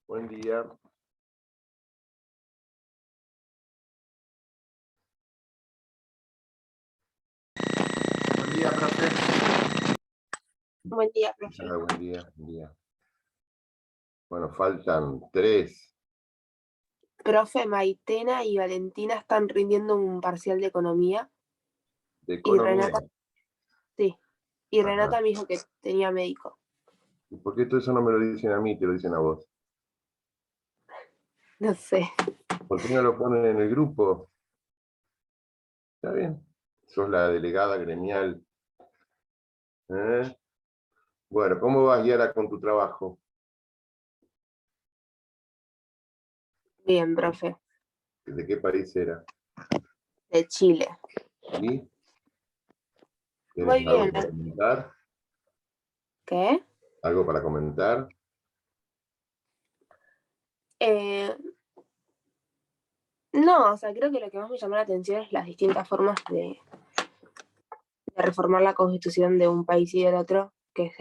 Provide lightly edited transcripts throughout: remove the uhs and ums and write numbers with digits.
Buen día. Buen día, profe. Buen día, profe. Buen día, buen día. Bueno, faltan 3. Profe, Maitena y Valentina están rindiendo un parcial de economía De y economía. Renata, sí, y Ajá. Renata me dijo que tenía médico. ¿Y por qué todo eso no me lo dicen a mí, te lo dicen a vos? No sé. ¿Por qué no lo ponen en el grupo? Está bien. Sos la delegada gremial. ¿Eh? Bueno, ¿cómo vas, Yara, con tu trabajo? Bien, profe. ¿De qué país era? De Chile. ¿Y? ¿Tienes Muy algo bien. para comentar? ¿Qué? ¿Algo para comentar? No, o sea, creo que lo que más me llamó la atención es las distintas formas de reformar la constitución de un país y del otro, que es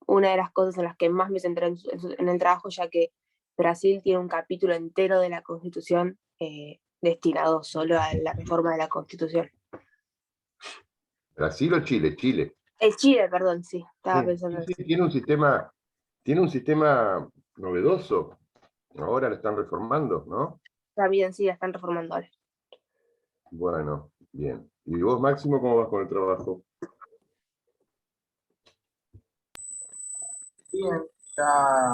una de las cosas en las que más me centré en el trabajo, ya que Brasil tiene un capítulo entero de la constitución destinado solo a la reforma de la constitución. ¿Brasil o Chile? Chile. Chile, perdón, sí, estaba pensando Sí, eso. tiene un sistema novedoso. Ahora lo están reformando, ¿no? También sí, la están reformando ahora. Bueno, bien. ¿Y vos, Máximo, cómo vas con el trabajo? Bien, ya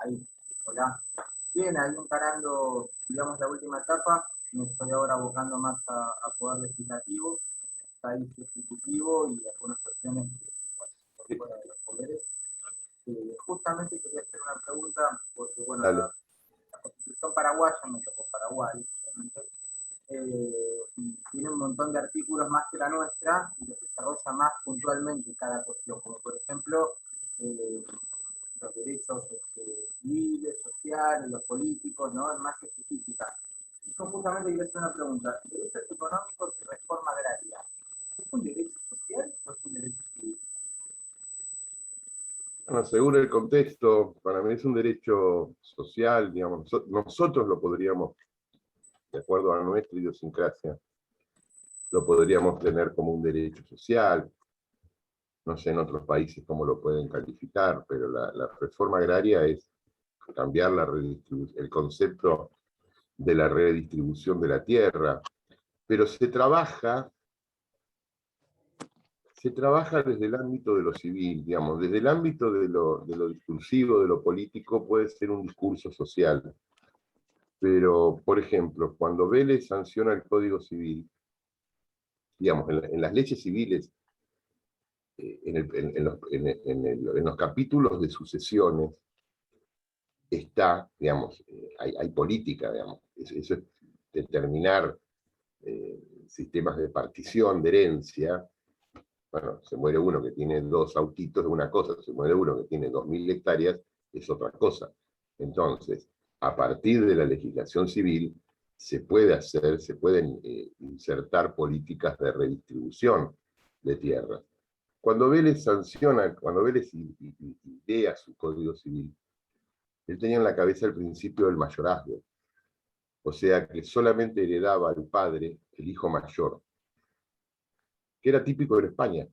ahí, hola. Bien, ahí encarando, digamos, la última etapa. Me estoy ahora abocando más a poder legislativo, país ejecutivo y algunas cuestiones por fuera de los poderes. Justamente quería hacer una pregunta, porque bueno, Dale. la Constitución paraguaya, me tocó Paraguay, obviamente, tiene un montón de artículos más que la nuestra y los desarrolla más puntualmente cada cuestión, como por ejemplo los derechos civiles, sociales, los políticos, ¿no? Es más específica. Yo justamente quería hacer una pregunta. ¿Derechos económicos y reforma agraria es un derecho social o es un derecho civil? Bueno, según el contexto, para mí es un derecho social, digamos, nosotros lo podríamos, de acuerdo a nuestra idiosincrasia, lo podríamos tener como un derecho social. No sé en otros países cómo lo pueden calificar, pero la reforma agraria es cambiar el concepto de la redistribución de la tierra, pero se trabaja desde el ámbito de lo civil, digamos, desde el ámbito de lo discursivo, de lo político, puede ser un discurso social. Pero, por ejemplo, cuando Vélez sanciona el Código Civil, digamos, en las leyes civiles, en los capítulos de sucesiones, está, digamos, hay política, digamos, eso es determinar sistemas de partición, de herencia. Bueno, se muere uno que tiene 2 autitos, es una cosa, se muere uno que tiene 2000 hectáreas, es otra cosa. Entonces, a partir de la legislación civil, se pueden insertar políticas de redistribución de tierras. Cuando Vélez idea su código civil, él tenía en la cabeza el principio del mayorazgo, o sea que solamente heredaba al padre el hijo mayor, que era típico en España,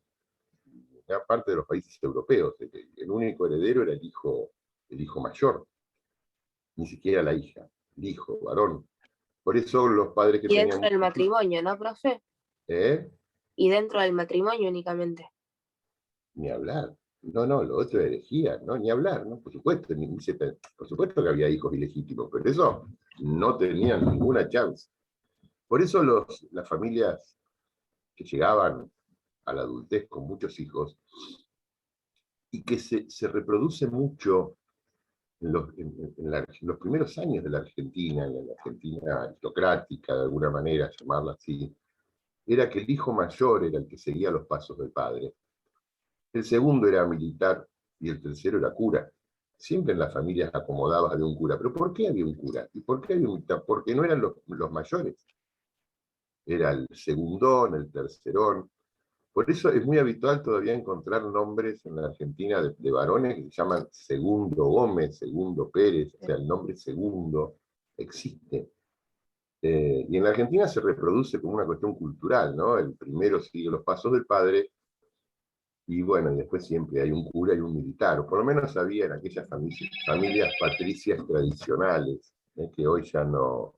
gran parte de los países europeos. El único heredero era el hijo mayor, ni siquiera la hija, el hijo, varón. Por eso los padres que Y dentro tenían del hijos, matrimonio, ¿no, profe? Y dentro del matrimonio únicamente. ni hablar. No, lo otro era herejía, no, ni hablar, ¿no? Por supuesto, por supuesto que había hijos ilegítimos, pero eso no tenían ninguna chance. Por eso las familias que llegaban a la adultez con muchos hijos y que se reproduce mucho en los primeros años de la Argentina, en la Argentina aristocrática, de alguna manera, llamarla así, era que el hijo mayor era el que seguía los pasos del padre, el segundo era militar y el tercero era cura. Siempre en las familias acomodadas había un cura. ¿Pero por qué había un cura? ¿Y por qué había un militar? Porque no eran los mayores. Era el segundón, el tercerón. Por eso es muy habitual todavía encontrar nombres en la Argentina de varones que se llaman Segundo Gómez, Segundo Pérez, o sea, el nombre Segundo existe. Y en la Argentina se reproduce como una cuestión cultural, ¿no? El primero sigue los pasos del padre, y bueno, y después siempre hay un cura y un militar, o por lo menos había en aquellas familias patricias tradicionales, que hoy ya no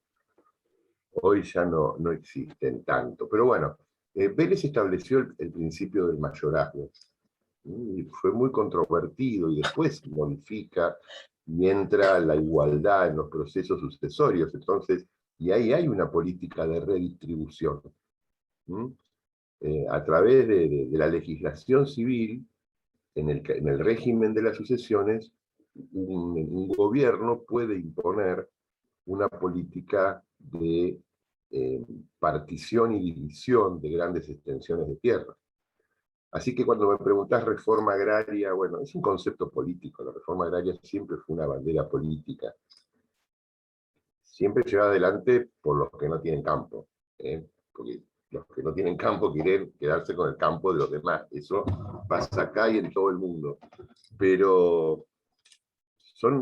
existen tanto. Pero bueno, Vélez estableció el principio del mayorazgo, y fue muy controvertido, y después modifica y entra la igualdad en los procesos sucesorios. Entonces, y ahí hay una política de redistribución. A través de la legislación civil, en el régimen de las sucesiones, un gobierno puede imponer una política de partición y división de grandes extensiones de tierra. Así que cuando me preguntás reforma agraria, bueno, es un concepto político. La reforma agraria siempre fue una bandera política. Siempre lleva adelante por los que no tienen campo, porque los que no tienen campo quieren quedarse con el campo de los demás. Eso pasa acá y en todo el mundo. Pero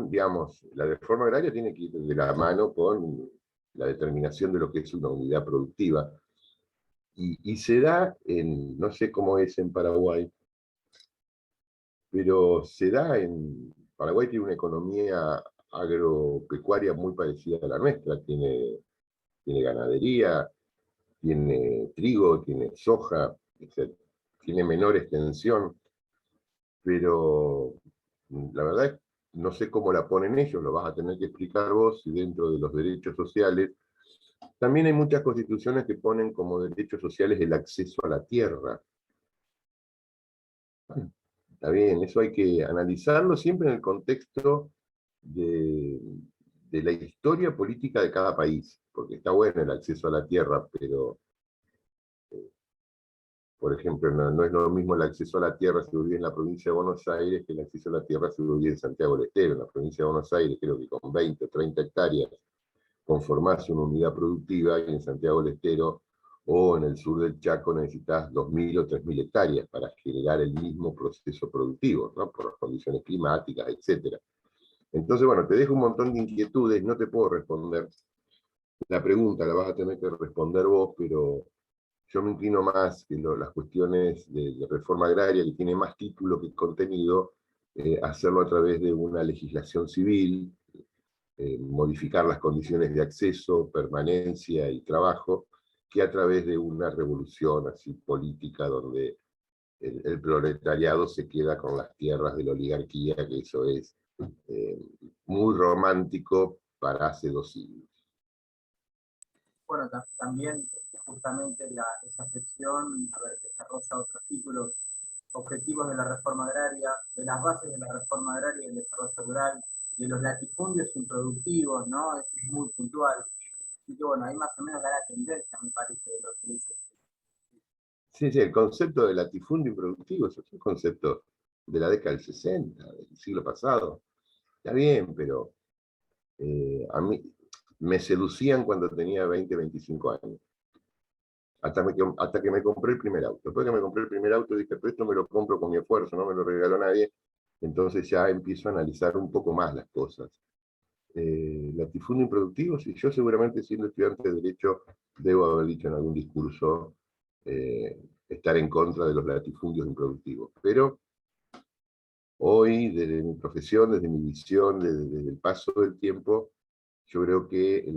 digamos, la reforma agraria tiene que ir de la mano con la determinación de lo que es una unidad productiva. Y se da no sé cómo es en Paraguay, pero se da Paraguay tiene una economía agropecuaria muy parecida a la nuestra, tiene ganadería, tiene trigo, tiene soja, etc. Tiene menor extensión, pero la verdad es que no sé cómo la ponen ellos, lo vas a tener que explicar vos, y dentro de los derechos sociales. También hay muchas constituciones que ponen como derechos sociales el acceso a la tierra. Bueno, está bien, eso hay que analizarlo siempre en el contexto de la historia política de cada país, porque está bueno el acceso a la tierra, pero, por ejemplo, no es lo mismo el acceso a la tierra si vive en la provincia de Buenos Aires que el acceso a la tierra si vive en Santiago del Estero. En la provincia de Buenos Aires, creo que con 20 o 30 hectáreas conformás una unidad productiva, y en Santiago del Estero o en el sur del Chaco necesitas 2.000 o 3.000 hectáreas para generar el mismo proceso productivo, ¿no? Por las condiciones climáticas, etc. Entonces, bueno, te dejo un montón de inquietudes, no te puedo responder. La pregunta la vas a tener que responder vos, pero yo me inclino más que las cuestiones de reforma agraria, que tiene más título que contenido, hacerlo a través de una legislación civil, modificar las condiciones de acceso, permanencia y trabajo, que a través de una revolución así política donde el proletariado se queda con las tierras de la oligarquía, que eso es muy romántico para hace 2 siglos. Bueno, también justamente esa sección, desarrolla otros títulos, objetivos de la reforma agraria, de las bases de la reforma agraria y el desarrollo rural, de los latifundios improductivos, ¿no? Es muy puntual. Así que bueno, ahí más o menos da la tendencia, me parece, de lo que dice. Sí, el concepto de latifundio improductivo es un concepto de la década del 60, del siglo pasado. Está bien, pero a mí me seducían cuando tenía 20, 25 años. Hasta que me compré el primer auto. Después que me compré el primer auto, dije, pero esto me lo compro con mi esfuerzo, no me lo regaló nadie. Entonces ya empiezo a analizar un poco más las cosas. Latifundio improductivo, sí, yo seguramente siendo estudiante de Derecho debo haber dicho en algún discurso estar en contra de los latifundios improductivos. Pero hoy, desde mi profesión, desde mi visión, desde el paso del tiempo, yo creo que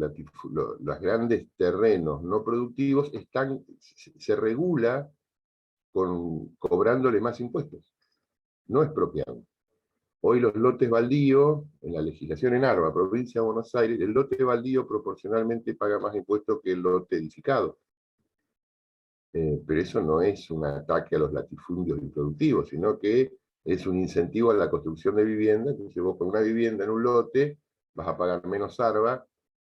los grandes terrenos no productivos se regula cobrándole más impuestos, no expropiando. Hoy los lotes baldíos, en la legislación en Arba, provincia de Buenos Aires, el lote baldío proporcionalmente paga más impuestos que el lote edificado. Pero eso no es un ataque a los latifundios improductivos, sino que es un incentivo a la construcción de vivienda. Entonces vos con una vivienda en un lote vas a pagar menos ARBA,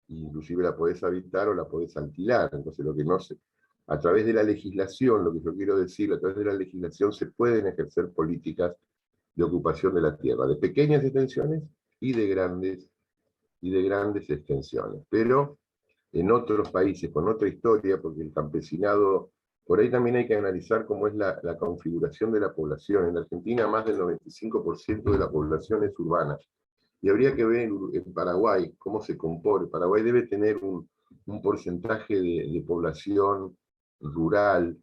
inclusive la podés habitar o la podés alquilar. Entonces lo que no se... A través de la legislación, lo que yo quiero decir, a través de la legislación se pueden ejercer políticas de ocupación de la tierra, de pequeñas extensiones y de grandes extensiones. Pero en otros países, con otra historia, porque el campesinado por ahí también hay que analizar cómo es la configuración de la población. En Argentina más del 95% de la población es urbana. Y habría que ver en Paraguay cómo se compone. Paraguay debe tener un porcentaje de población rural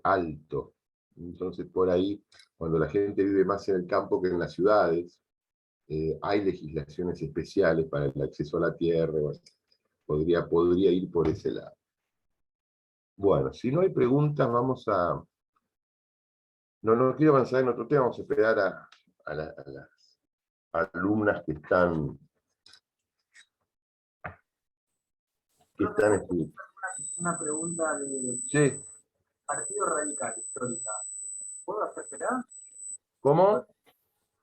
alto. Entonces, por ahí, cuando la gente vive más en el campo que en las ciudades, hay legislaciones especiales para el acceso a la tierra. Bueno, podría ir por ese lado. Bueno, si no hay preguntas, vamos a... No quiero avanzar en otro tema, vamos a esperar a las alumnas que están estudiando. Una pregunta de Sí, Partido Radical histórica. ¿Puedo hacérsela? ¿cómo?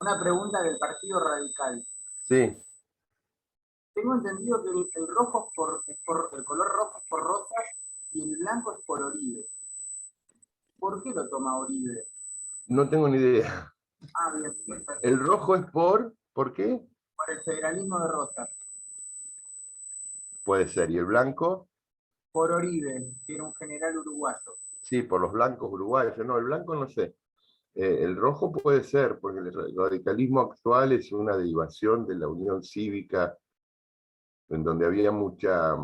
Una pregunta del Partido Radical. Sí. Tengo entendido que el rojo el color rojo es por Rosas y el blanco es por Oribe. ¿Por qué lo toma Oribe? No tengo ni idea. Ah, bien, perfecto. El rojo es ¿por qué? Por el federalismo de Rosas. Puede ser. ¿Y el blanco? Por Oribe, que era un general uruguayo. Sí, por los blancos uruguayos. No, el blanco no sé. El rojo puede ser, porque el radicalismo actual es una derivación de la Unión Cívica, en donde había mucha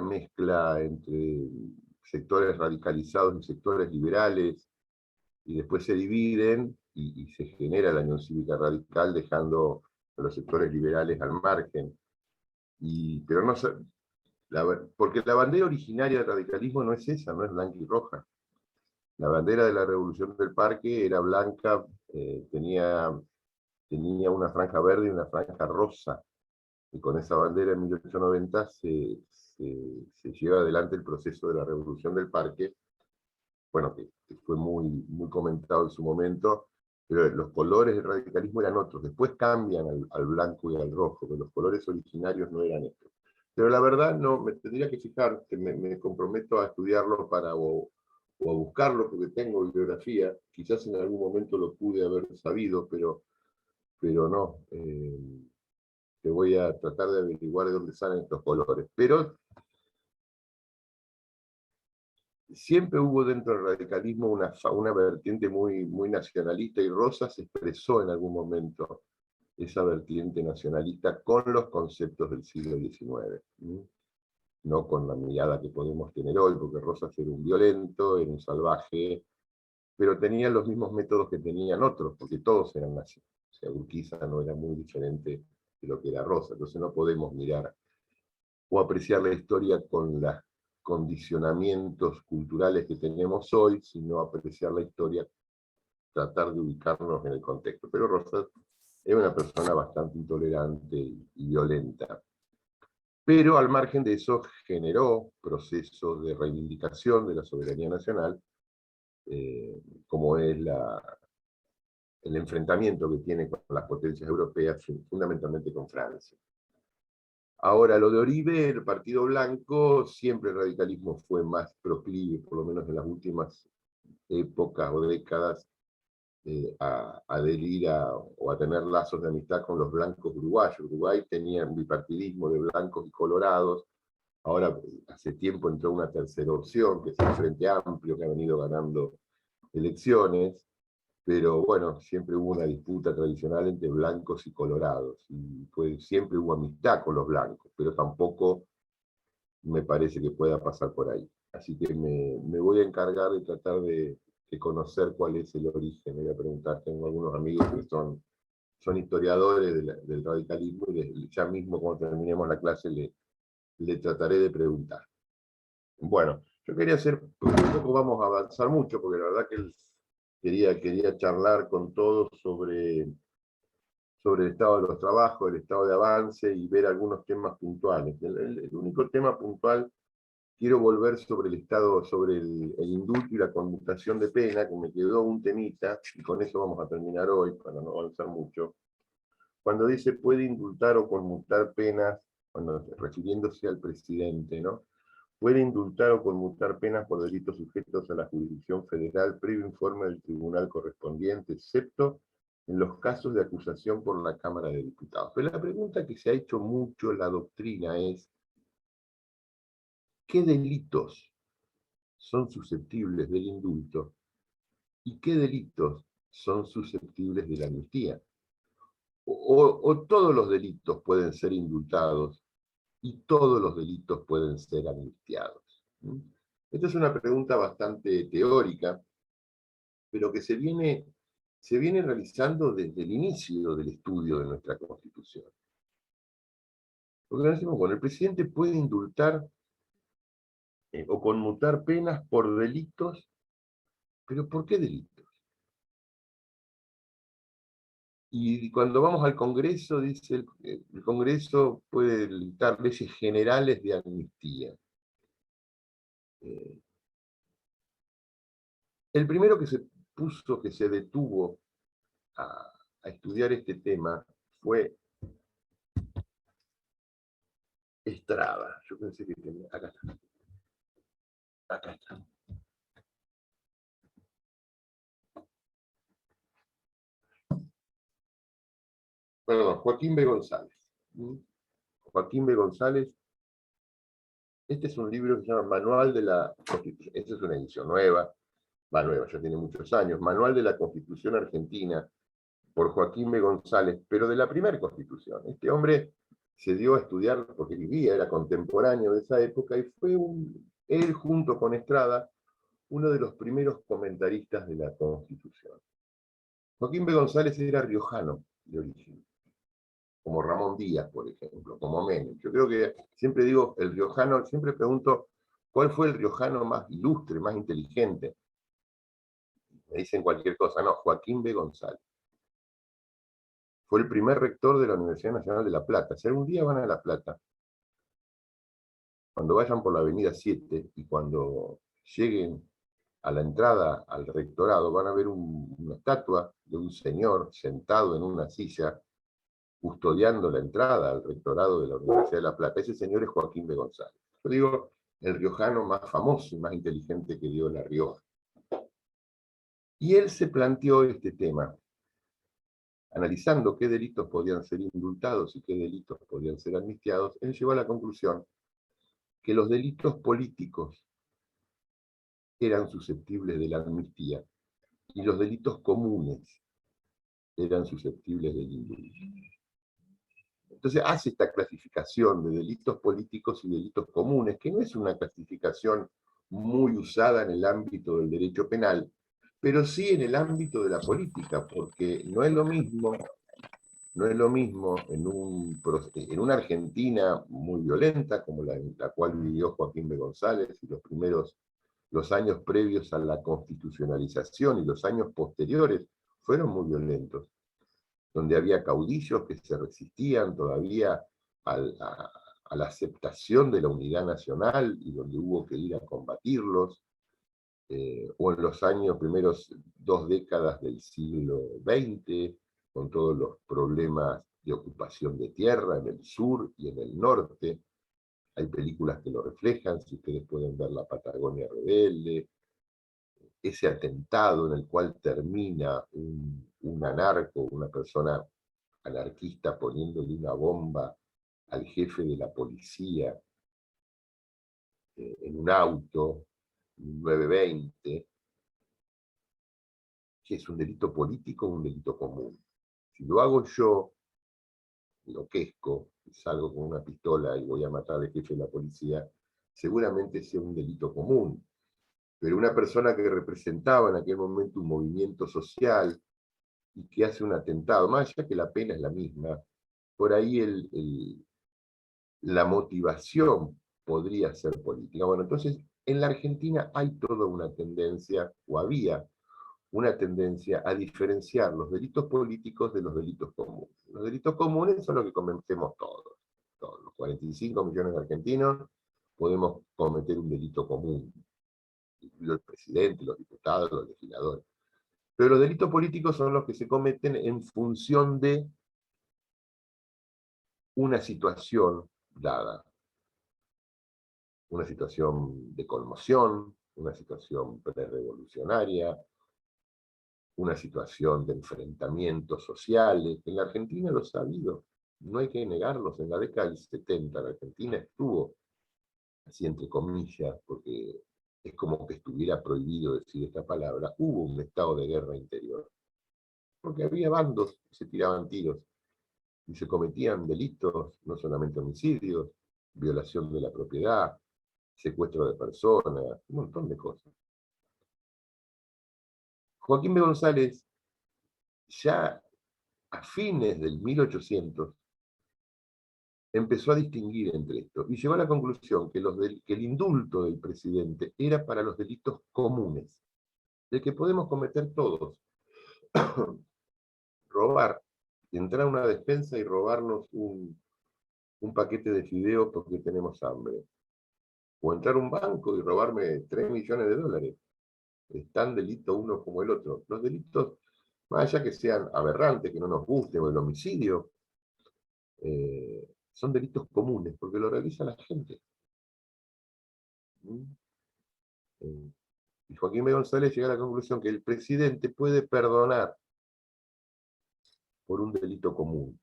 mezcla entre sectores radicalizados y sectores liberales, y después se dividen y se genera la Unión Cívica Radical, dejando a los sectores liberales al margen. Pero no sé, porque la bandera originaria del radicalismo no es esa, no es blanca y roja. La bandera de la Revolución del Parque era blanca, tenía una franja verde y una franja rosa, y con esa bandera en 1890 se lleva adelante el proceso de la Revolución del Parque, bueno, que fue muy comentado en su momento, pero los colores del radicalismo eran otros, después cambian al blanco y al rojo, pero los colores originarios no eran estos. Pero la verdad no, me tendría que fijar, que me comprometo a estudiarlo o a buscarlo, porque tengo bibliografía, quizás en algún momento lo pude haber sabido, pero no. Te voy a tratar de averiguar de dónde salen estos colores. Pero siempre hubo dentro del radicalismo una vertiente muy nacionalista, y Rosas expresó en algún momento esa vertiente nacionalista con los conceptos del siglo XIX. No con la mirada que podemos tener hoy, porque Rosas era un violento, era un salvaje, pero tenía los mismos métodos que tenían otros, porque todos eran nazis. O sea, Urquiza no era muy diferente de lo que era Rosas, entonces no podemos mirar o apreciar la historia con los condicionamientos culturales que tenemos hoy, sino apreciar la historia, tratar de ubicarnos en el contexto. Pero Rosas era una persona bastante intolerante y violenta. Pero al margen de eso generó procesos de reivindicación de la soberanía nacional, como es el enfrentamiento que tiene con las potencias europeas, fundamentalmente con Francia. Ahora, lo de Oribe, el Partido Blanco, siempre el radicalismo fue más proclive, por lo menos en las últimas épocas o décadas, a adherir o a tener lazos de amistad con los blancos uruguayos. Uruguay tenía un bipartidismo de blancos y colorados. Ahora, hace tiempo entró una tercera opción, que es el Frente Amplio, que ha venido ganando elecciones, pero bueno, siempre hubo una disputa tradicional entre blancos y colorados, y siempre hubo amistad con los blancos, pero tampoco me parece que pueda pasar por ahí. Así que me voy a encargar de tratar de conocer cuál es el origen. Me voy a preguntar, tengo algunos amigos que son historiadores del radicalismo, y ya mismo cuando terminemos la clase le trataré de preguntar. Bueno, yo quería hacer, tampoco vamos a avanzar mucho, porque la verdad que quería charlar con todos sobre el estado de los trabajos, el estado de avance, y ver algunos temas puntuales. El único tema puntual, quiero volver sobre el estado, sobre el indulto y la conmutación de pena, que me quedó un temita, y con eso vamos a terminar hoy, para no avanzar mucho. Cuando dice puede indultar o conmutar penas, refiriéndose al presidente, ¿no? Puede indultar o conmutar penas por delitos sujetos a la jurisdicción federal, previo informe del tribunal correspondiente, excepto en los casos de acusación por la Cámara de Diputados. Pero la pregunta que se ha hecho mucho en la doctrina es, ¿qué delitos son susceptibles del indulto y qué delitos son susceptibles de la amnistía. O todos los delitos pueden ser indultados y todos los delitos pueden ser amnistiados. Esta es una pregunta bastante teórica, pero que se viene realizando desde el inicio del estudio de nuestra Constitución. Porque decimos, bueno, el presidente puede indultar o conmutar penas por delitos, pero ¿por qué delitos? Y cuando vamos al Congreso, dice el Congreso puede dictar leyes generales de amnistía. El primero que se detuvo a estudiar este tema fue Estrada. Yo pensé que tenía. Acá está. Acá está. Perdón, Joaquín B. González. Joaquín B. González. Este es un libro que se llama Manual de la Constitución. Esta es una edición nueva, ya tiene muchos años. Manual de la Constitución Argentina, por Joaquín B. González, pero de la primera Constitución. Este hombre se dio a estudiar, porque vivía, era contemporáneo de esa época, y fue él junto con Estrada, uno de los primeros comentaristas de la Constitución. Joaquín B. González era riojano de origen, como Ramón Díaz, por ejemplo, como Menem. Yo creo que siempre digo, el riojano, siempre pregunto, ¿cuál fue el riojano más ilustre, más inteligente? Me dicen cualquier cosa, no, Joaquín B. González. Fue el primer rector de la Universidad Nacional de La Plata. Si algún día van a La Plata, cuando vayan por la avenida 7 y cuando lleguen a la entrada al rectorado, van a ver una estatua de un señor sentado en una silla custodiando la entrada al rectorado de la Universidad de La Plata. Ese señor es Joaquín B. González. Yo digo, el riojano más famoso y más inteligente que dio La Rioja. Y él se planteó este tema, analizando qué delitos podían ser indultados y qué delitos podían ser amnistiados. Él llegó a la conclusión que los delitos políticos eran susceptibles de la amnistía y los delitos comunes eran susceptibles del indulto. Entonces hace esta clasificación de delitos políticos y delitos comunes, que no es una clasificación muy usada en el ámbito del derecho penal, pero sí en el ámbito de la política, porque no es lo mismo en una Argentina muy violenta, como la cual vivió Joaquín B. González, y los años previos a la constitucionalización y los años posteriores fueron muy violentos, donde había caudillos que se resistían todavía a la aceptación de la unidad nacional y donde hubo que ir a combatirlos, o en los primeros 2 décadas del siglo XX, con todos los problemas de ocupación de tierra en el sur y en el norte. Hay películas que lo reflejan, si ustedes pueden ver La Patagonia Rebelde, ese atentado en el cual termina un anarco, una persona anarquista poniéndole una bomba al jefe de la policía en un auto, un 920, que es un delito político o un delito común. Si lo hago yo, enloquezco, salgo con una pistola y voy a matar al jefe de la policía, seguramente sea un delito común. Pero una persona que representaba en aquel momento un movimiento social y que hace un atentado, más allá que la pena es la misma, por ahí la motivación podría ser política. Bueno, entonces en la Argentina hay toda una tendencia, o había una tendencia a diferenciar los delitos políticos de los delitos comunes. Los delitos comunes son los que cometemos todos. Todos los 45 millones de argentinos podemos cometer un delito común, incluido el presidente, los diputados, los legisladores. Pero los delitos políticos son los que se cometen en función de una situación dada. Una situación de conmoción, una situación prerevolucionaria, una situación de enfrentamientos sociales. En la Argentina los ha habido, no hay que negarlos. En la década del 70 la Argentina estuvo, así entre comillas, porque es como que estuviera prohibido decir esta palabra, hubo un estado de guerra interior. Porque había bandos que se tiraban tiros y se cometían delitos, no solamente homicidios, violación de la propiedad, secuestro de personas, un montón de cosas. Joaquín B. González, ya a fines del 1800, empezó a distinguir entre esto y llegó a la conclusión que el indulto del presidente era para los delitos comunes, de que podemos cometer todos. Robar, entrar a una despensa y robarnos un paquete de fideos porque tenemos hambre. O entrar a un banco y robarme 3 millones de dólares. Es tan delito uno como el otro. Los delitos, más allá que sean aberrantes, que no nos guste, o el homicidio, son delitos comunes, porque lo realiza la gente. Y Joaquín B. González llega a la conclusión que el presidente puede perdonar por un delito común.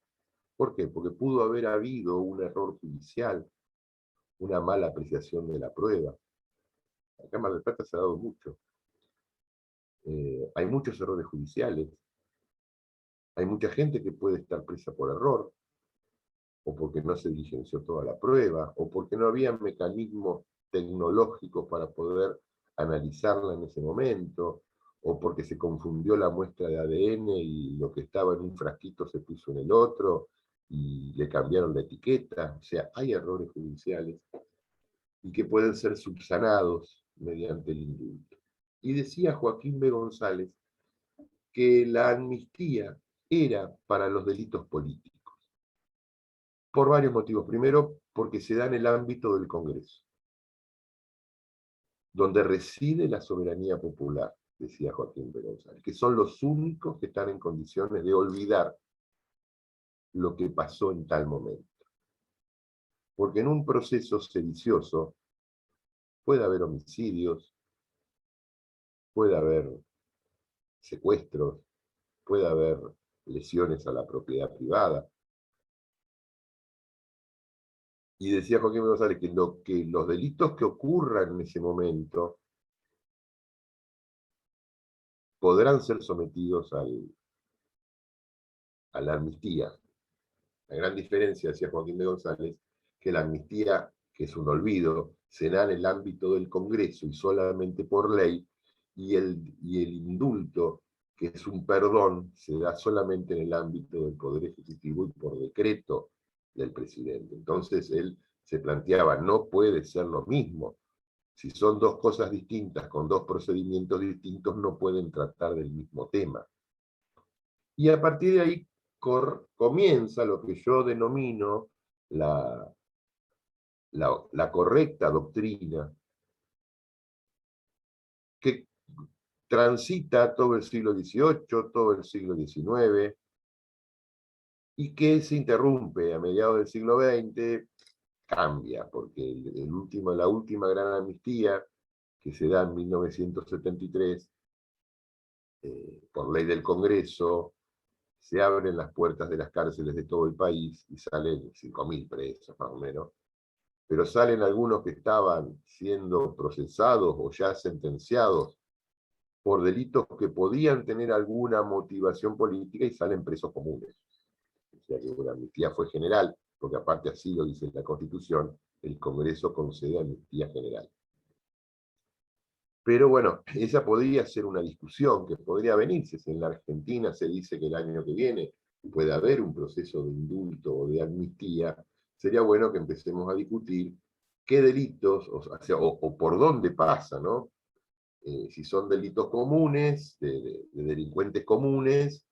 ¿Por qué? Porque pudo haber habido un error judicial, una mala apreciación de la prueba. Acá en Mar del Plata se ha dado mucho. Hay muchos errores judiciales. Hay mucha gente que puede estar presa por error, o porque no se diligenció toda la prueba, o porque no había mecanismos tecnológicos para poder analizarla en ese momento, o porque se confundió la muestra de ADN y lo que estaba en un frasquito se puso en el otro, y le cambiaron la etiqueta. O sea, hay errores judiciales y que pueden ser subsanados mediante el indulto. Y decía Joaquín B. González que la amnistía era para los delitos políticos, por varios motivos. Primero, porque se da en el ámbito del Congreso, donde reside la soberanía popular, decía Joaquín B. González, que son los únicos que están en condiciones de olvidar lo que pasó en tal momento. Porque en un proceso sedicioso puede haber homicidios, puede haber secuestros, puede haber lesiones a la propiedad privada. Y decía Joaquín B. González que los delitos que ocurran en ese momento podrán ser sometidos a la amnistía. La gran diferencia, decía Joaquín B. González, que la amnistía, que es un olvido, se da en el ámbito del Congreso y solamente por ley, y el indulto, que es un perdón, se da solamente en el ámbito del Poder Ejecutivo y por decreto del presidente. Entonces él se planteaba, no puede ser lo mismo. Si son dos cosas distintas, con dos procedimientos distintos, no pueden tratar del mismo tema. Y a partir de ahí comienza lo que yo denomino la correcta doctrina, que transita todo el siglo XVIII, todo el siglo XIX, y que se interrumpe a mediados del siglo XX, cambia, porque la última gran amnistía, que se da en 1973, por ley del Congreso, se abren las puertas de las cárceles de todo el país y salen 5.000 presos más o menos, pero salen algunos que estaban siendo procesados o ya sentenciados por delitos que podían tener alguna motivación política y salen presos comunes. O sea que la amnistía fue general, porque aparte así lo dice la Constitución, el Congreso concede amnistía general. Pero bueno, esa podría ser una discusión que podría venirse. Si en la Argentina se dice que el año que viene puede haber un proceso de indulto o de amnistía, sería bueno que empecemos a discutir qué delitos, o por dónde pasa, ¿no? Si son delitos comunes, de delincuentes comunes,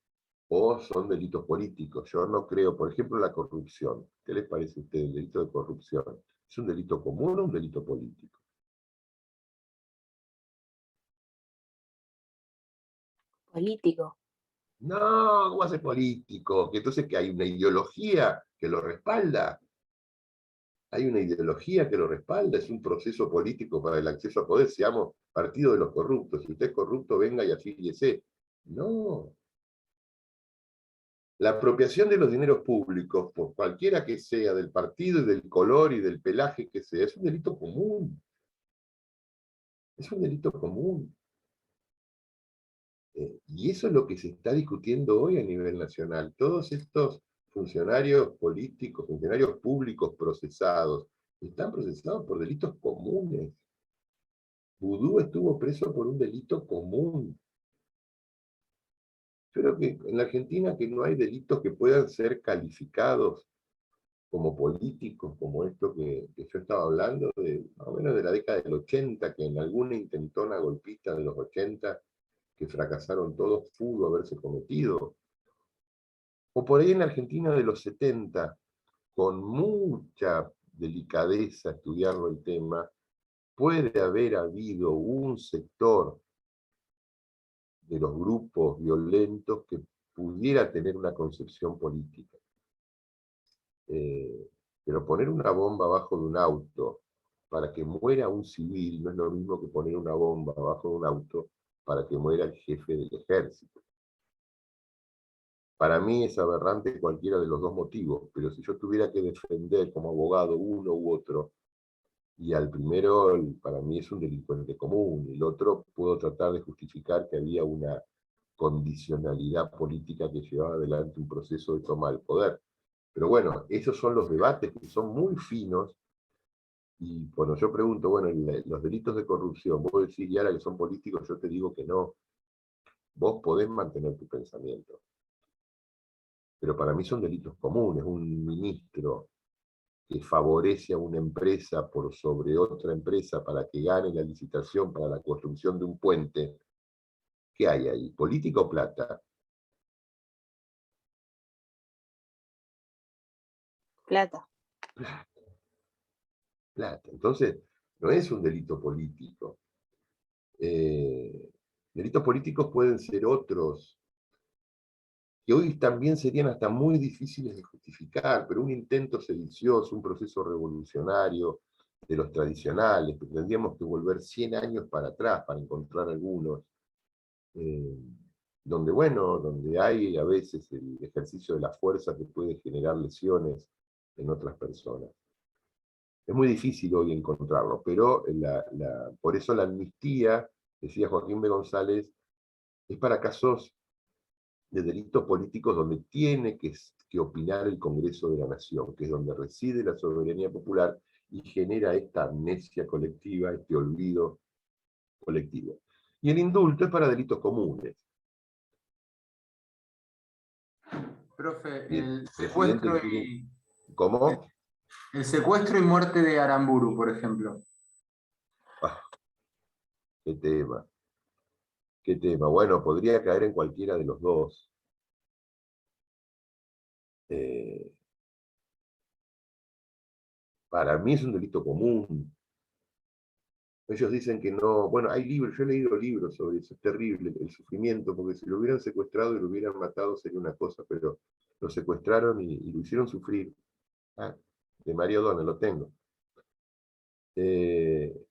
o son delitos políticos. Yo no creo, por ejemplo, la corrupción. ¿Qué les parece a ustedes el delito de corrupción? ¿Es un delito común o un delito político? Político. No, ¿cómo hace político? Que entonces que hay una ideología que lo respalda. Hay una ideología que lo respalda, es un proceso político para el acceso a poder. Seamos partido de los corruptos. Si usted es corrupto, venga y afíliese. No. La apropiación de los dineros públicos, por cualquiera que sea, del partido y del color y del pelaje que sea, es un delito común. Es un delito común. Y eso es lo que se está discutiendo hoy a nivel nacional. Todos estos funcionarios políticos, funcionarios públicos procesados, están procesados por delitos comunes. Vudú estuvo preso por un delito común. Yo creo que en la Argentina que no hay delitos que puedan ser calificados como políticos, como esto que yo estaba hablando, de, más o menos de la década del 80, que en alguna intentona golpista de los 80, que fracasaron todos, pudo haberse cometido. O por ahí en la Argentina de los 70, con mucha delicadeza estudiarlo el tema, puede haber habido un sector de los grupos violentos que pudiera tener una concepción política. Pero poner una bomba abajo de un auto para que muera un civil no es lo mismo que poner una bomba abajo de un auto para que muera el jefe del ejército. Para mí es aberrante cualquiera de los dos motivos, pero si yo tuviera que defender como abogado uno u otro, y al primero para mí es un delincuente común, el otro puedo tratar de justificar que había una condicionalidad política que llevaba adelante un proceso de toma del poder. Pero bueno, esos son los debates que son muy finos, y cuando yo pregunto, bueno, los delitos de corrupción, vos decís, y ahora que son políticos, yo te digo que no. Vos podés mantener tu pensamiento, pero para mí son delitos comunes. Un ministro que favorece a una empresa por sobre otra empresa para que gane la licitación para la construcción de un puente, ¿qué hay ahí? ¿Política o plata? Plata. Plata. Entonces, no es un delito político. Delitos políticos pueden ser otros, que hoy también serían hasta muy difíciles de justificar, pero un intento sedicioso, un proceso revolucionario de los tradicionales, que tendríamos que volver 100 años para atrás para encontrar algunos, donde, bueno, donde hay a veces el ejercicio de la fuerza que puede generar lesiones en otras personas. Es muy difícil hoy encontrarlo, pero por eso la amnistía, decía Joaquín B. González, es para casos de delitos políticos donde tiene que opinar el Congreso de la Nación, que es donde reside la soberanía popular y genera esta amnesia colectiva, este olvido colectivo. Y el indulto es para delitos comunes. Profe, Y el secuestro y... ¿Cómo? El secuestro y muerte de Aramburu, por ejemplo. Ah, qué tema. Qué tema. Bueno, podría caer en cualquiera de los dos. Para mí es un delito común. Ellos dicen que no, bueno, hay libros, yo he leído libros sobre eso, es terrible el sufrimiento, porque si lo hubieran secuestrado y lo hubieran matado sería una cosa, pero lo secuestraron y lo hicieron sufrir. Ah, de Mario O'Donnell, lo tengo.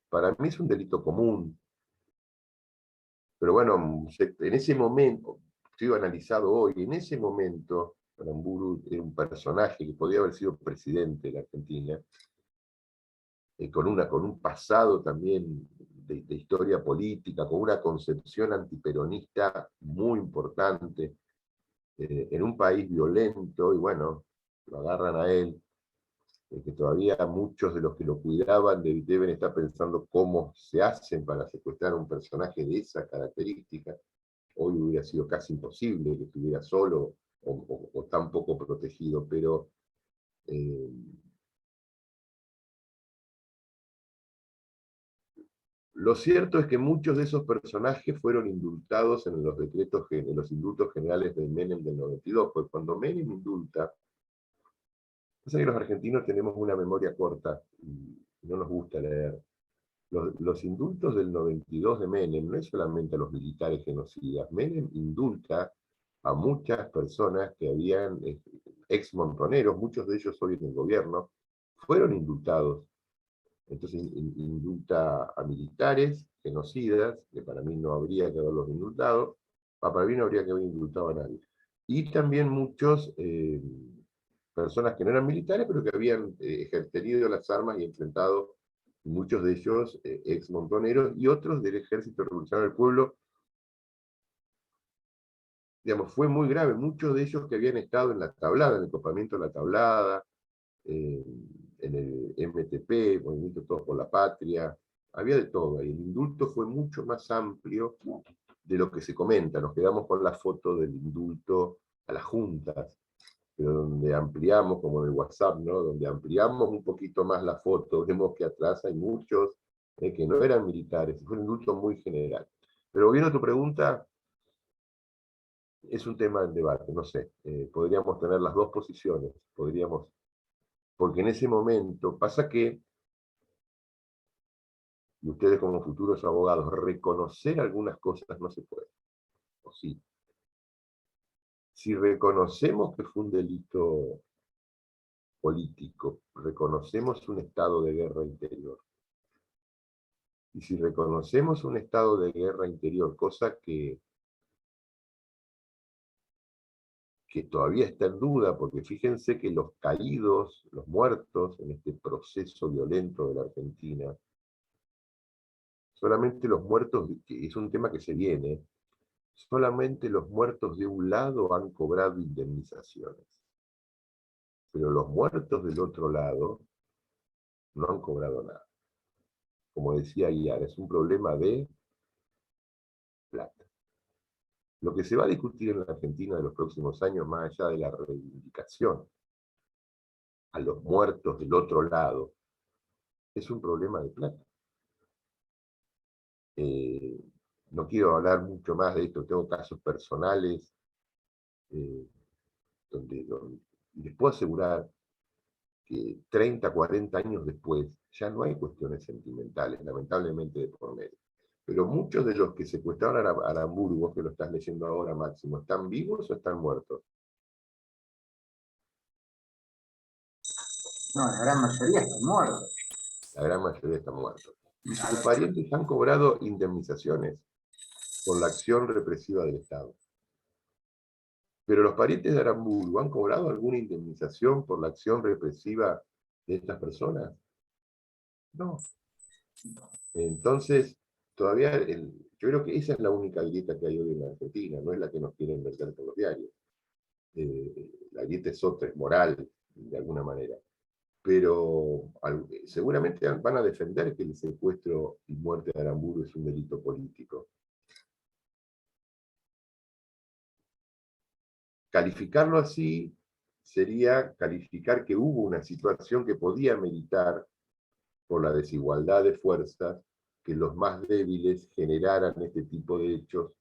Para mí es un delito común, pero bueno, en ese momento, yo he analizado hoy, en ese momento, Aramburu era un personaje que podía haber sido presidente de la Argentina, con un pasado también de historia política, con una concepción antiperonista muy importante, en un país violento, y bueno, lo agarran a él, que todavía muchos de los que lo cuidaban deben estar pensando cómo se hacen para secuestrar a un personaje de esa característica. Hoy hubiera sido casi imposible que estuviera solo o tan poco protegido, pero lo cierto es que muchos de esos personajes fueron indultados en los decretos, en los indultos generales de Menem del 92, pues cuando Menem indulta, pasa que los argentinos tenemos una memoria corta y no nos gusta leer. Los indultos del 92 de Menem no es solamente a los militares genocidas. Menem indulta a muchas personas que habían, ex montoneros, muchos de ellos hoy en el gobierno, fueron indultados. Entonces indulta a militares genocidas, que para mí no habría que haberlos indultado, para mí no habría que haber indultado a nadie. Y también muchos personas que no eran militares, pero que habían tenido las armas y enfrentado muchos de ellos ex montoneros y otros del Ejército Revolucionario del Pueblo. Digamos, fue muy grave, muchos de ellos que habían estado en la tablada, en el copamiento de la tablada, en el MTP, Movimiento Todos por la Patria, había de todo ahí. El indulto fue mucho más amplio de lo que se comenta. Nos quedamos con la foto del indulto a las juntas, pero donde ampliamos, como en el WhatsApp, ¿no? Donde ampliamos un poquito más la foto, vemos que atrás hay muchos que no eran militares, fue un indulto muy general. Pero volviendo a tu pregunta, es un tema de debate, no sé, podríamos tener las dos posiciones, podríamos, porque en ese momento pasa que, y ustedes como futuros abogados, reconocer algunas cosas no se puede, o sí. Si reconocemos que fue un delito político, reconocemos un estado de guerra interior, y si reconocemos un estado de guerra interior, cosa que todavía está en duda, porque fíjense que los caídos, los muertos en este proceso violento de la Argentina, solamente los muertos, que es un tema que se viene, solamente los muertos de un lado han cobrado indemnizaciones. Pero los muertos del otro lado no han cobrado nada. Como decía Iar, es un problema de plata. Lo que se va a discutir en la Argentina de los próximos años, más allá de la reivindicación a los muertos del otro lado, es un problema de plata. No quiero hablar mucho más de esto, tengo casos personales donde les puedo asegurar que 30, 40 años después ya no hay cuestiones sentimentales, lamentablemente de por medio. Pero muchos de los que secuestraron a Aramburu, vos que lo estás leyendo ahora, Máximo, ¿están vivos o están muertos? No, la gran mayoría están muertos. La gran mayoría están muertos. Y sus parientes han cobrado indemnizaciones por la acción represiva del Estado. Pero los parientes de Aramburu, ¿han cobrado alguna indemnización por la acción represiva de estas personas? No. Entonces, todavía, yo creo que esa es la única grieta que hay hoy en la Argentina, no es la que nos quieren vender con los diarios. La grieta es otra, es moral, de alguna manera. Pero seguramente van a defender que el secuestro y muerte de Aramburu es un delito político. Calificarlo así sería calificar que hubo una situación que podía meritar, por la desigualdad de fuerzas, que los más débiles generaran este tipo de hechos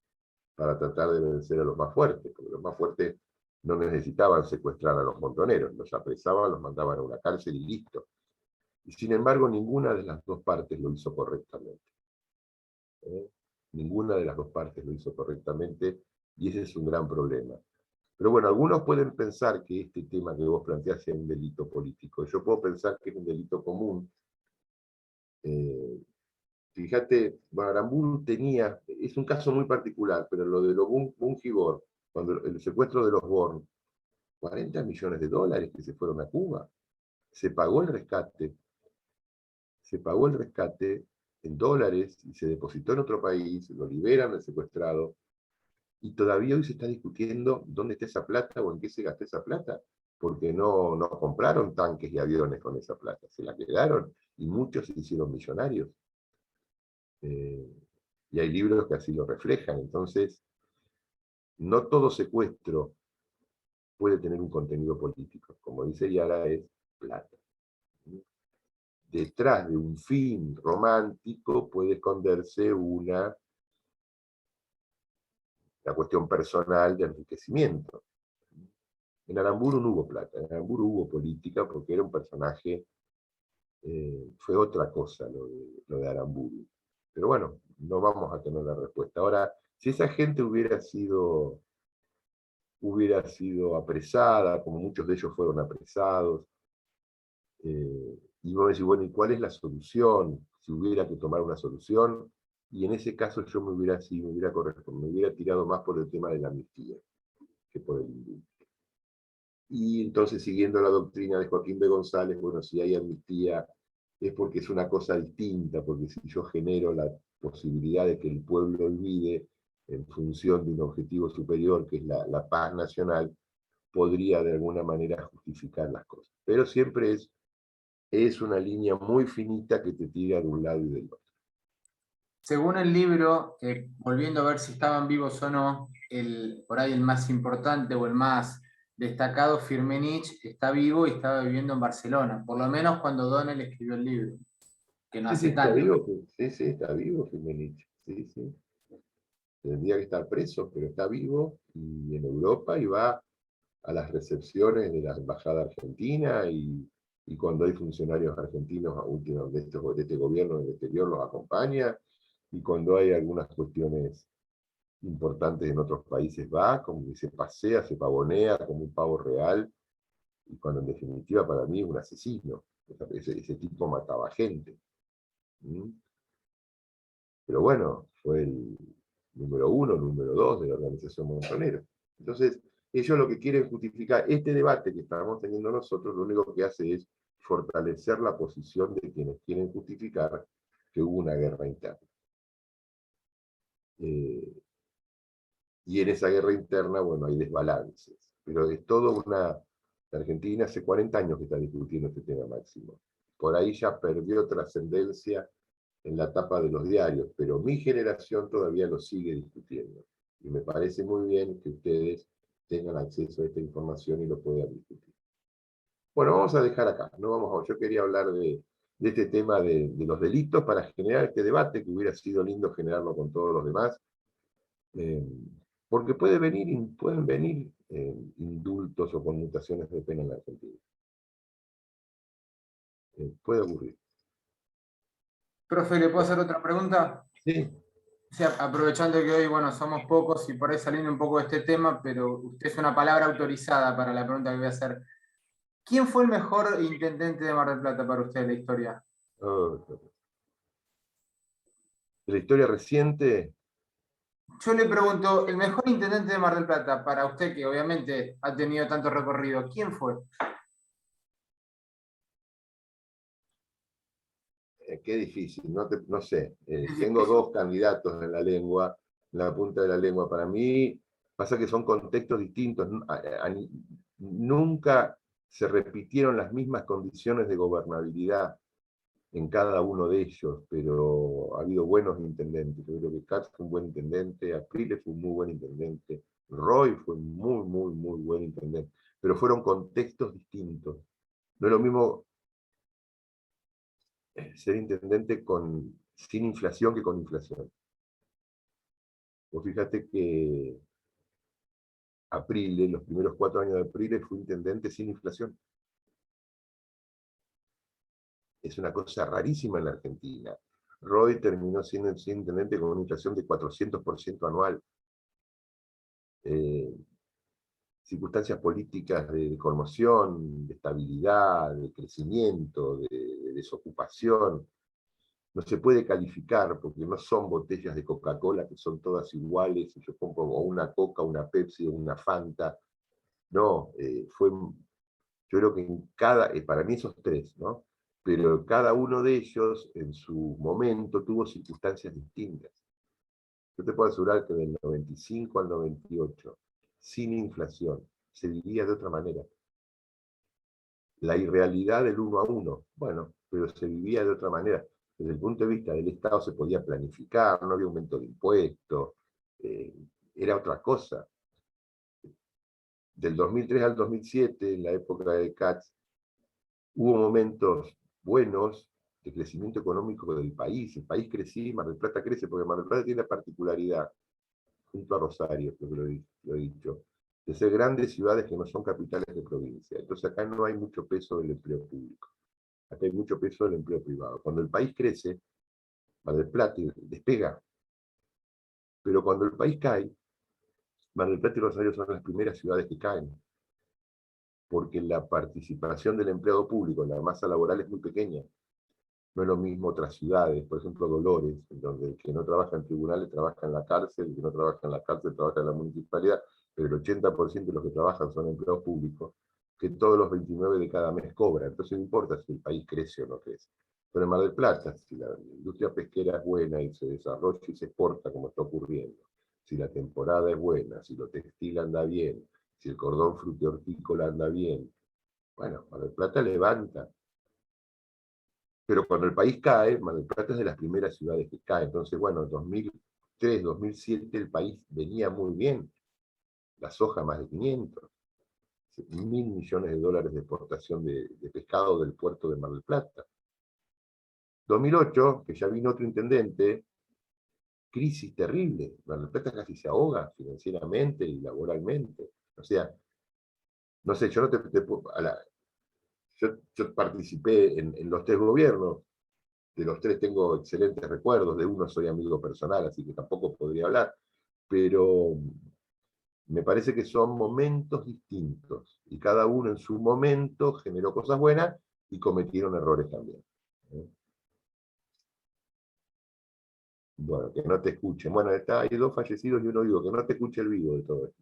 para tratar de vencer a los más fuertes, porque los más fuertes no necesitaban secuestrar a los montoneros, los apresaban, los mandaban a una cárcel y listo. Y sin embargo, ninguna de las dos partes lo hizo correctamente. Ninguna de las dos partes lo hizo correctamente, y ese es un gran problema. Pero bueno, algunos pueden pensar que este tema que vos planteás sea un delito político. Yo puedo pensar que es un delito común. Fíjate, Aramburu tenía, es un caso muy particular, pero lo de los Bungibor, cuando el secuestro de los Born, 40 millones de dólares que se fueron a Cuba. Se pagó el rescate en dólares y se depositó en otro país, lo liberan al secuestrado, y todavía hoy se está discutiendo dónde está esa plata o en qué se gastó esa plata, porque no compraron tanques y aviones con esa plata, se la quedaron y muchos se hicieron millonarios. Y hay libros que así lo reflejan. Entonces, no todo secuestro puede tener un contenido político. Como dice Yara, es plata. Detrás de un fin romántico puede esconderse una cuestión personal de enriquecimiento. En Aramburu no hubo plata, en Aramburu hubo política porque era un personaje, fue otra cosa lo de Aramburu. Pero bueno, no vamos a tener la respuesta. Ahora, si esa gente hubiera sido apresada, como muchos de ellos fueron apresados, y vos decís, bueno, ¿y cuál es la solución? Si hubiera que tomar una solución, y en ese caso yo me hubiera tirado más por el tema de la amnistía que por el indulto. Y entonces, siguiendo la doctrina de Joaquín B. González, bueno, si hay amnistía es porque es una cosa distinta, porque si yo genero la posibilidad de que el pueblo olvide en función de un objetivo superior, que es la paz nacional, podría de alguna manera justificar las cosas. Pero siempre es una línea muy finita que te tira de un lado y del otro. Según el libro, volviendo a ver si estaban vivos o no, por ahí el más importante o el más destacado, Firmenich, está vivo y estaba viviendo en Barcelona, por lo menos cuando Donnell escribió el libro, que no Sí, sí, hace está tanto. vivo, sí, está vivo Firmenich. Sí, sí. Tendría que estar preso, pero está vivo y en Europa y va a las recepciones de la Embajada Argentina y cuando hay funcionarios argentinos últimos de este gobierno del exterior los acompaña y cuando hay algunas cuestiones importantes en otros países va, como que se pasea, se pavonea como un pavo real y cuando en definitiva para mí es un asesino. Ese tipo mataba gente. ¿Mm? Pero bueno, fue el número 1, número 2 de la organización Montonera. Entonces, ellos lo que quieren justificar, este debate que estamos teniendo nosotros, lo único que hace es fortalecer la posición de quienes quieren justificar que hubo una guerra interna. Y en esa guerra interna, bueno, hay desbalances. Pero es todo una... La Argentina hace 40 años que está discutiendo este tema, Máximo. Por ahí ya perdió trascendencia en la tapa de los diarios, pero mi generación todavía lo sigue discutiendo. Y me parece muy bien que ustedes tengan acceso a esta información y lo puedan discutir. Bueno, vamos a dejar acá. No vamos a, yo quería hablar de este tema de los delitos para generar este debate, que hubiera sido lindo generarlo con todos los demás. Porque pueden venir indultos o conmutaciones de pena en la Argentina. Puede ocurrir. Profe, ¿le puedo hacer otra pregunta? Sí. Sí, aprovechando que hoy, bueno, somos pocos y por ahí saliendo un poco de este tema, pero usted es una palabra autorizada para la pregunta que voy a hacer. ¿Quién fue el mejor intendente de Mar del Plata para usted en la historia? De la historia reciente, Yo le pregunto, el mejor intendente de Mar del Plata para usted, que obviamente ha tenido tanto recorrido, ¿quién fue? qué difícil, no sé. Tengo dos candidatos en la punta de la lengua. Para mí, pasa que son contextos distintos. Nunca se repitieron las mismas condiciones de gobernabilidad en cada uno de ellos, pero ha habido buenos intendentes. Yo creo que Katz fue un buen intendente, Aprile fue un muy buen intendente, Roy fue un muy, muy, muy buen intendente, pero fueron contextos distintos. No es lo mismo ser intendente sin inflación que con inflación. Vos fíjate que Aprile, los primeros 4 años de Aprile, fue intendente sin inflación. Es una cosa rarísima en la Argentina. Roy terminó siendo intendente con una inflación de 400% anual. Circunstancias políticas de conmoción, de estabilidad, de crecimiento, de desocupación. No se puede calificar porque no son botellas de Coca-Cola que son todas iguales y yo compro una Coca, una Pepsi o una Fanta. No, yo creo que para mí esos tres, ¿no? Pero cada uno de ellos en su momento tuvo circunstancias distintas. Yo te puedo asegurar que del 95 al 98, sin inflación, se vivía de otra manera. La irrealidad del 1 a 1, bueno, pero se vivía de otra manera. Desde el punto de vista del Estado se podía planificar, no había aumento de impuestos, era otra cosa. Del 2003 al 2007, en la época de Katz, hubo momentos buenos de crecimiento económico del país. El país crecía y Mar del Plata crece, porque Mar del Plata tiene la particularidad, junto a Rosario, que lo he dicho, de ser grandes ciudades que no son capitales de provincia. Entonces acá no hay mucho peso del empleo público. Acá hay mucho peso del empleo privado. Cuando el país crece, Mar del Plata despega. Pero cuando el país cae, Mar del Plata y Rosario son las primeras ciudades que caen. Porque la participación del empleado público en la masa laboral es muy pequeña. No es lo mismo otras ciudades, por ejemplo Dolores, donde el que no trabaja en tribunales trabaja en la cárcel, el que no trabaja en la cárcel trabaja en la municipalidad, pero el 80% de los que trabajan son empleados públicos, que todos los 29 de cada mes cobran. Entonces no importa si el país crece o no crece. Pero en Mar del Plata, si la industria pesquera es buena y se desarrolla y se exporta como está ocurriendo, si la temporada es buena, si lo textil anda bien, si el cordón frutihortícola anda bien, bueno, Mar del Plata levanta. Pero cuando el país cae, Mar del Plata es de las primeras ciudades que cae. Entonces, bueno, en 2003, 2007 el país venía muy bien. La soja más de 500. 1.000 millones de dólares de exportación de pescado del puerto de Mar del Plata. 2008, que ya vino otro intendente, crisis terrible. Mar del Plata casi se ahoga financieramente y laboralmente. O sea, no sé, yo no yo participé en los 3 gobiernos. De los 3 tengo excelentes recuerdos, de uno soy amigo personal, así que tampoco podría hablar, pero me parece que son momentos distintos, y cada uno en su momento generó cosas buenas y cometieron errores también. Bueno, que no te escuchen. Bueno, hay 2 fallecidos y uno vivo, que no te escuche el vivo de todo esto.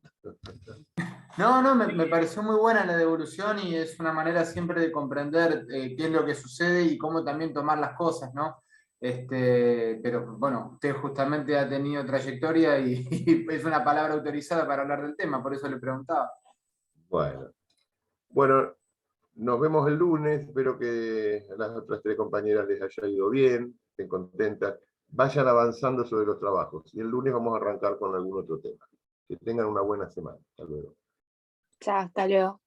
No, me pareció muy buena la devolución y es una manera siempre de comprender qué es lo que sucede y cómo también tomar las cosas, ¿no? Pero bueno, usted justamente ha tenido trayectoria y, y es una palabra autorizada para hablar del tema, por eso le preguntaba. Bueno, nos vemos el lunes, espero que a las otras 3 compañeras les haya ido bien, estén contentas, vayan avanzando sobre los trabajos, y el lunes vamos a arrancar con algún otro tema. Que tengan una buena semana. Hasta luego. Chao, hasta luego.